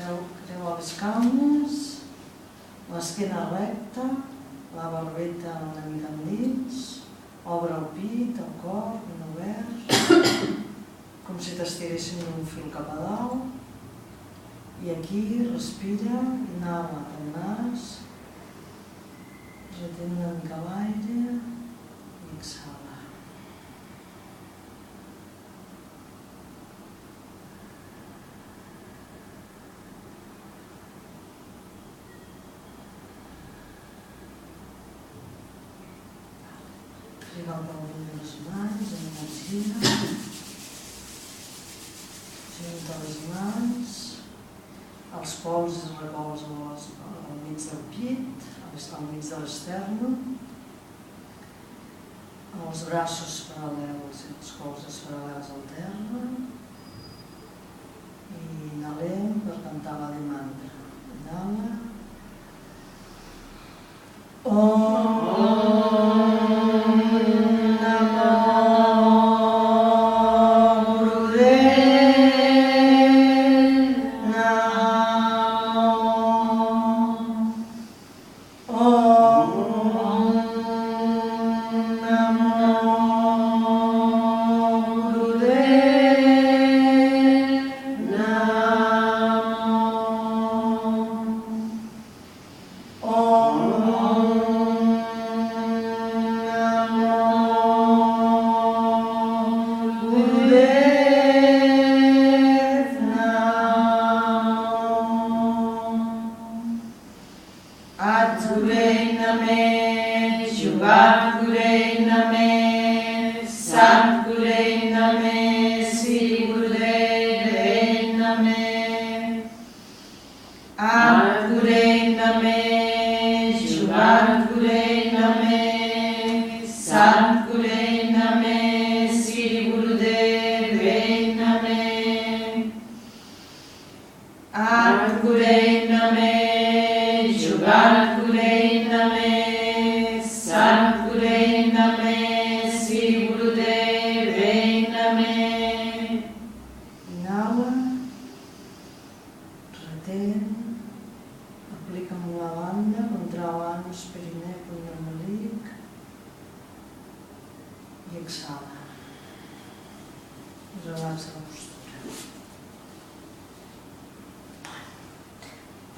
Creua les cames, l'esquena recta, la barbeta una mica endins, obre el pit, el cor, ben obert, com si t'estiressin un fil cap a dalt. I aquí respira, inhala pel nas, retén una mica l'aire i exhala. Arriba el palmell de les mans, en una gira, junta les mans, els pols es recolzen al mig del pit, al mig de l'estèrnum, els braços paral·lels i els colzes paral·lels al terra, i inhalem per cantar l'Adi Mantra. Inhala.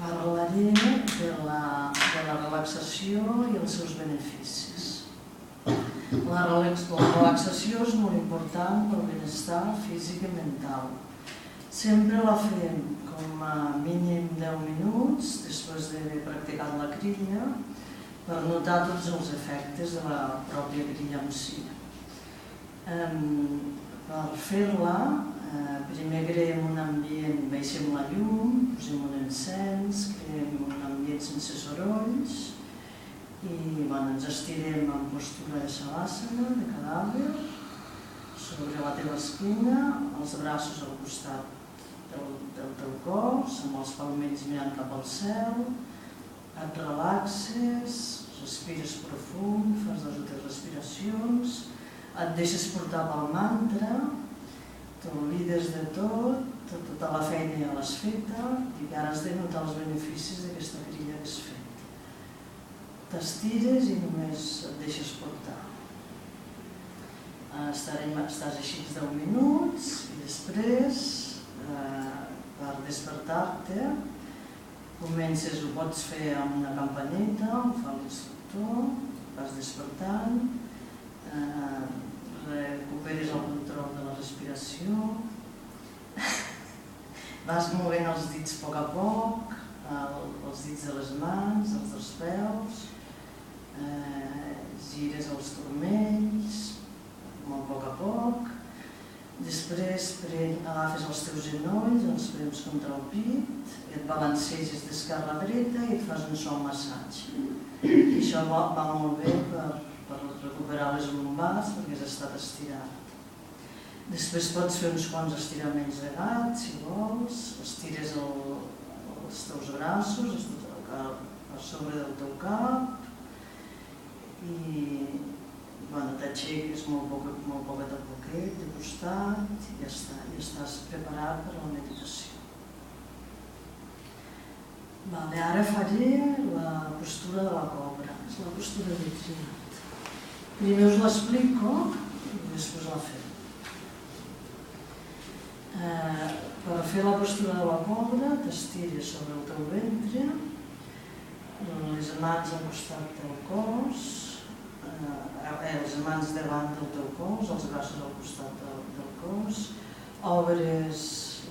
Parlaré de la relaxació i els seus beneficis. La relaxació és molt important pel benestar físic i mental. Sempre la fem com a mínim 10 minuts després d'haver practicat la crilla per notar tots els efectes de la pròpia crilla en si. Per fer-la, primer creem un ambient, baixem la llum, posem un encens, creem un ambient sense sorolls i ens estirem en postura de savasana, de cadàver, sobre la teva esquena, els braços al costat del teu cos, amb els palmells mirant cap al cel, et relaxes, respires profund, fas 2 o 3 respiracions, et deixes portar pel mantra, t'oblides de tot, tota la feina ja l'has feta i que ara has de notar els beneficis d'aquesta crilla que has fet. T'estires i només et deixes portar. Estàs així 10 minuts i després, per despertar-te, comences, ho pots fer amb una campaneta, ho fa l'instructor, vas despertant, recuperes el control de la respiració, vas movent els dits a poc, els dits de les mans, els dos peus, gires els turmells, molt a poc, després agafes els teus genolls, els prems contra el pit, i et balanceges d'esquerra a dreta i et fas un suau massatge. I això va molt bé per recuperar les lumbars perquè has estat estirat. Després pots fer uns quants estiraments de gat, si vols, estires els teus braços per sobre del teu cap i t'aixeques molt poquet a poquet, de costat i ja està, ja estàs preparat per a la meditació. Vale, ara faré la postura de la cobra, és la postura de triat. Primer us l'explico i després la fem. Per fer la postura de la cobra t'estires sobre el teu ventre, les mans al costat del cos, les mans davant del teu cos, els braços al costat del cos, obres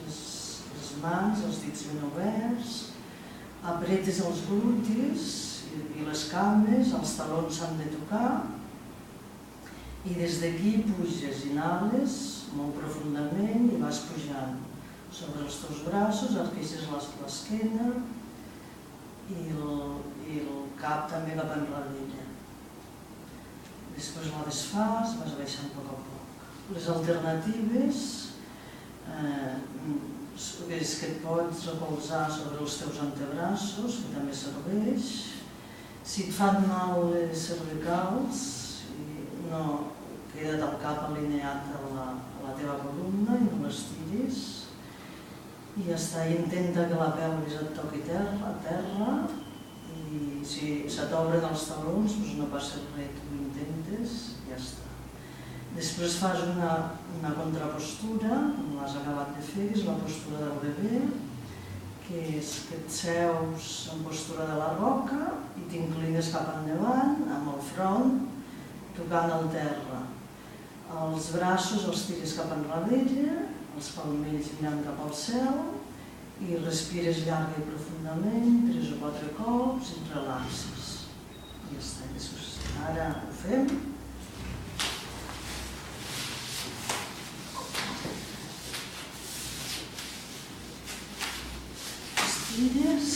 les mans, els dits ben oberts, apretes els glutis i les cames, els talons s'han de tocar i des d'aquí puges, inhales molt profundament i vas pujant sobre els teus braços, arqueixes l'esquena i el cap també cap enrere. Després la desfas, vas baixant a poc a poc. Les alternatives és que et pots recolzar sobre els teus antebraços, que també serveix. Si et fan mal les cervicals, no, queda't el cap alineat a la teva columna i no l'estiris. I ja està, intenta que la pelvis et toqui a terra i si se t'obren els talons no passa res, tu ho intentes i ja està. Després fas una contrapostura, com l'has acabat de fer, és la postura del bebè, que és que et seus en postura de la roca i t'inclines cap endavant, amb el front tocant el terra. Els braços els tires cap enrere, els palmells mirant cap al cel i respires llarga i profundament, 3 o 4 cops i et relaxes. I ja està. Ara ho fem. Estires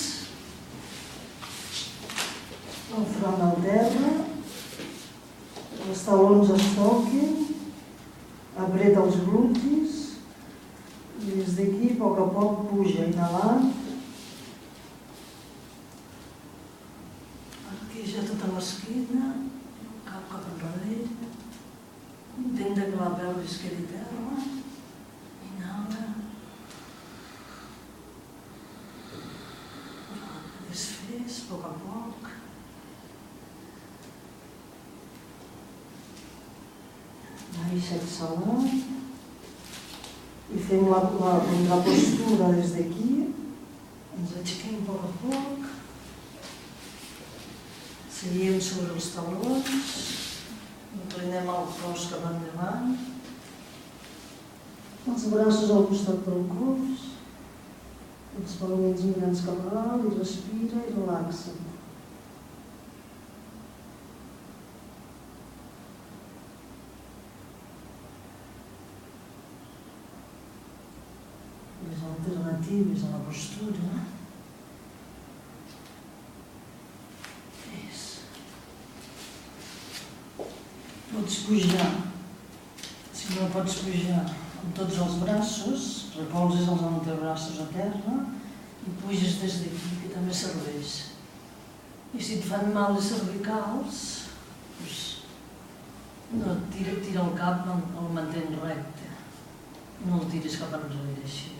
el front al terra, els talons es toquin, apreta els glutis i des d'aquí a poc puja inhalant, arqueja tota l'esquena, cap enrere, intenta que la pelvis quedi a terra, inhala, desfés a poc. Baixa exhalant i fem la postura des d'aquí, ens aixequem a poc, seguim sobre els talons, inclinem el cos cap endavant, els braços al costat del cos, els palmells mirants cap a dalt i respira i relaxa. Les alternatives a la postura és pots pujar, si no pots pujar amb tots els braços, recolzes els antebraços a terra i puges des d'aquí, que també serveix. I si et fan mal les cervicals, no, tira el cap, el mantén recte, no el tiris cap enrere així.